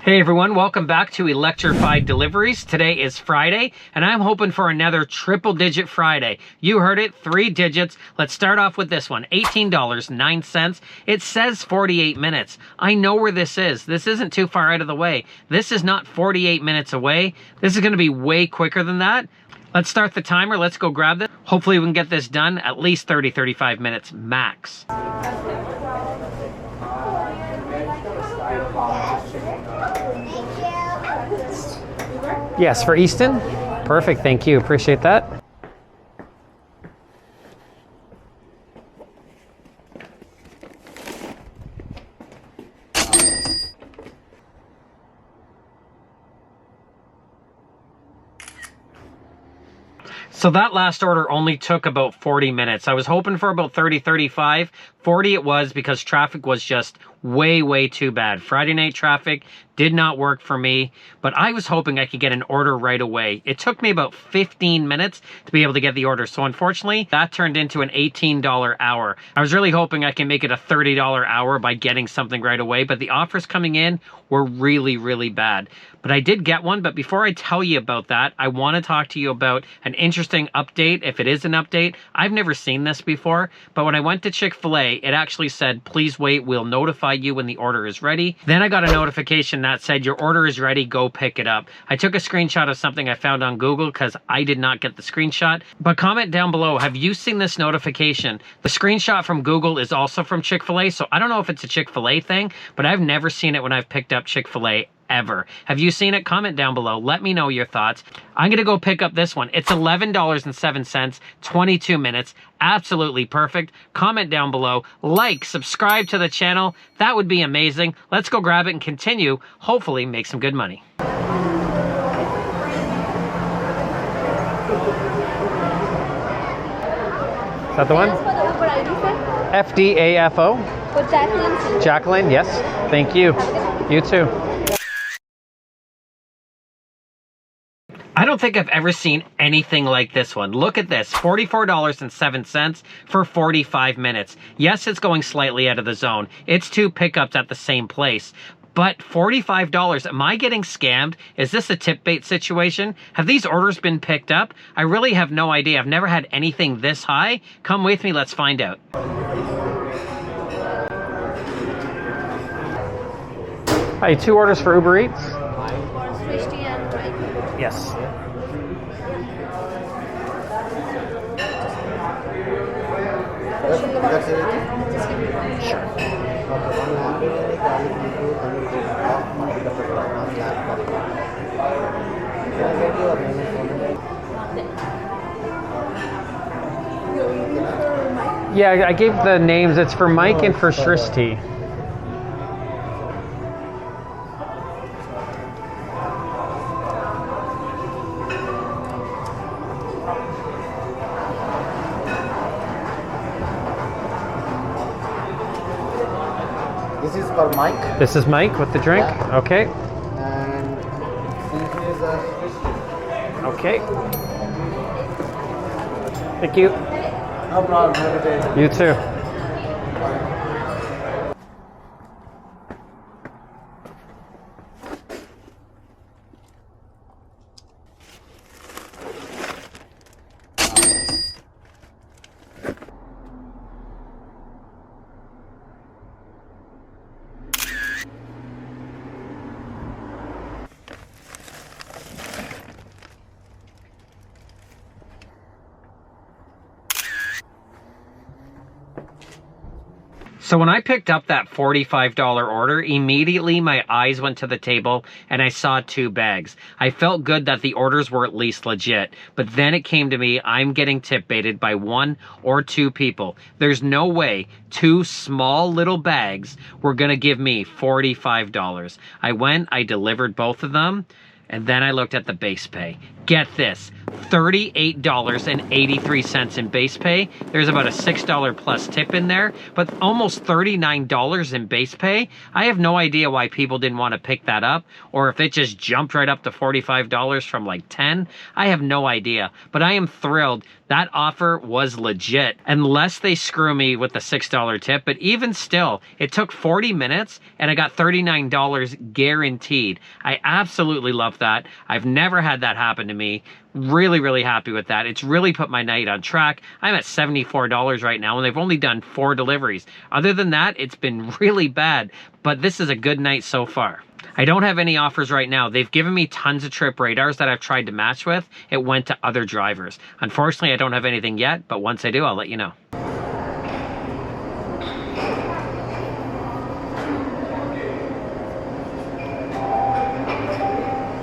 Hey everyone, welcome back to Electrified Deliveries. Today is Friday, and I'm hoping for another triple digit Friday. You heard it, 3 digits. Let's start off with this one, $18.09. It says 48 minutes. I know where this is. This isn't too far out of the way. This is not 48 minutes away. This is gonna be way quicker than that. Let's start the timer, let's go grab this. Hopefully we can get this done at least 35 minutes max. Yes, for Easton? Perfect, thank you, appreciate that. So that last order only took about 40 minutes. I was hoping for about 30, 35. 40 it was because traffic was just way too bad. Friday night traffic did not work for me, but I was hoping I could get an order right away. It took me about 15 minutes to be able to get the order. So unfortunately, that turned into an $18 hour. I was really hoping I can make it a $30 hour by getting something right away, but the offers coming in were really bad. But I did get one, but before I tell you about that, I want to talk to you about an interesting update, if it is an update. I've never seen this before, but when I went to Chick-fil-A, it actually said, please wait, we'll notify you when the order is ready. Then I got a notification that said, your order is ready, go pick it up. I took a screenshot of something I found on Google because I did not get the screenshot, but comment down below, have you seen this notification? The screenshot from Google is also from Chick-fil-A, so I don't know if it's a Chick-fil-A thing, but I've never seen it when I've picked up Chick-fil-A ever. Have you seen it? Comment down below. Let me know your thoughts. I'm gonna go pick up this one. It's $11.07, 22 minutes. Absolutely perfect. Comment down below. Like, subscribe to the channel. That would be amazing. Let's go grab it and continue. Hopefully make some good money. Is that the one? FDAFO. With Jacqueline. Jacqueline, yes. Thank you. You too. I don't think I've ever seen anything like this one. Look at this, $44.07 for 45 minutes. Yes, it's going slightly out of the zone. It's 2 pickups at the same place. But $45, am I getting scammed? Is this a tip bait situation? Have these orders been picked up? I really have no idea. I've never had anything this high. Come with me, let's find out. Hi, 2 orders for Uber Eats. Fishy and Mike. Yes. Yeah, I gave the names. It's for Mike and for Shristi. This is for Mike. This is Mike with the drink? Yeah. Okay. And this is a Okay. Thank you. no problem. Have a good day. You too. So when I picked up that $45 order, immediately my eyes went to the table and I saw 2 bags. I felt good that the orders were at least legit, but then it came to me, I'm getting tip baited by 1 or 2 people. There's no way 2 small little bags were gonna give me $45. I went, I delivered both of them, and then I looked at the base pay. get this, $38.83 in base pay. There's about a $6 plus tip in there, but almost $39 in base pay. I have no idea why people didn't want to pick that up, or if it just jumped right up to $45 from like 10. I have no idea, but I am thrilled. That offer was legit, unless they screw me with the $6 tip. But even still, it took 40 minutes and I got $39 guaranteed. I absolutely love that. I've never had that happen to me. Really, really happy with that. It's really put my night on track. I'm at $74 right now, and they've only done 4 deliveries. Other than that, it's been really bad, but this is a good night so far. I don't have any offers right now. They've given me tons of trip radars that I've tried to match with. It went to other drivers. Unfortunately, I don't have anything yet, but once I do, I'll let you know.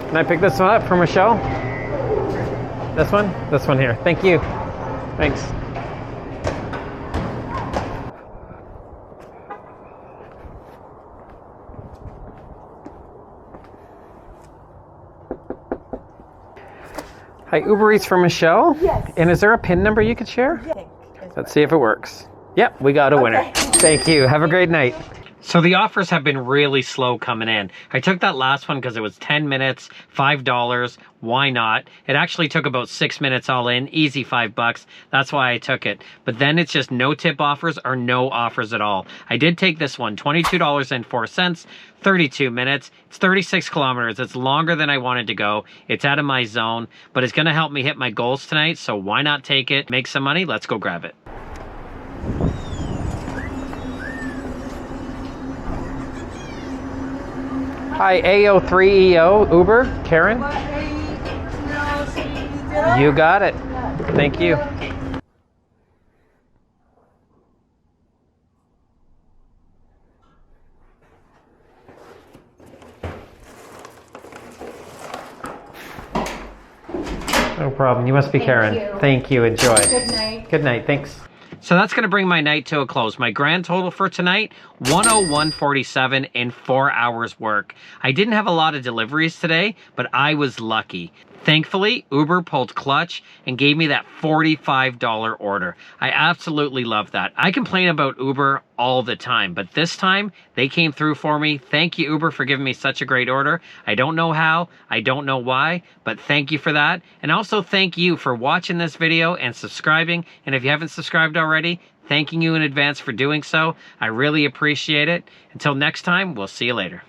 Can I pick this one up for Michelle? This one? This one here. Thank you. Thanks. Hi, Uber Eats for Michelle? Yes. And is there a PIN number you could share? Yes. Let's see if it works. Yep, we got a winner. Thank you. Have a great night. So the offers have been really slow coming in. I took that last one because it was 10 minutes, $5. Why not? It actually took about 6 minutes all in, easy $5. That's why I took it. But then it's just no tip offers or no offers at all. I did take this one, $22.04, 32 minutes. It's 36 kilometers. It's longer than I wanted to go. It's out of my zone, but it's going to help me hit my goals tonight. So why not take it, make some money? Let's go grab it. Hi, AO3EO, Uber, Karen? You got it. Thank you. No problem. You must be Karen. Thank you. Enjoy. Good night. Good night. Thanks. So that's going to bring my night to a close. My grand total for tonight, $101.47 in 4 hours work. I didn't have a lot of deliveries today, but I was lucky. Thankfully, Uber pulled clutch and gave me that $45 order. I absolutely love that. I complain about Uber all the time, but this time they came through for me. Thank you, Uber, for giving me such a great order. I don't know how, I don't know why, but thank you for that. And also thank you for watching this video and subscribing. And if you haven't subscribed already, thanking you in advance for doing so. I really appreciate it. Until next time, we'll see you later.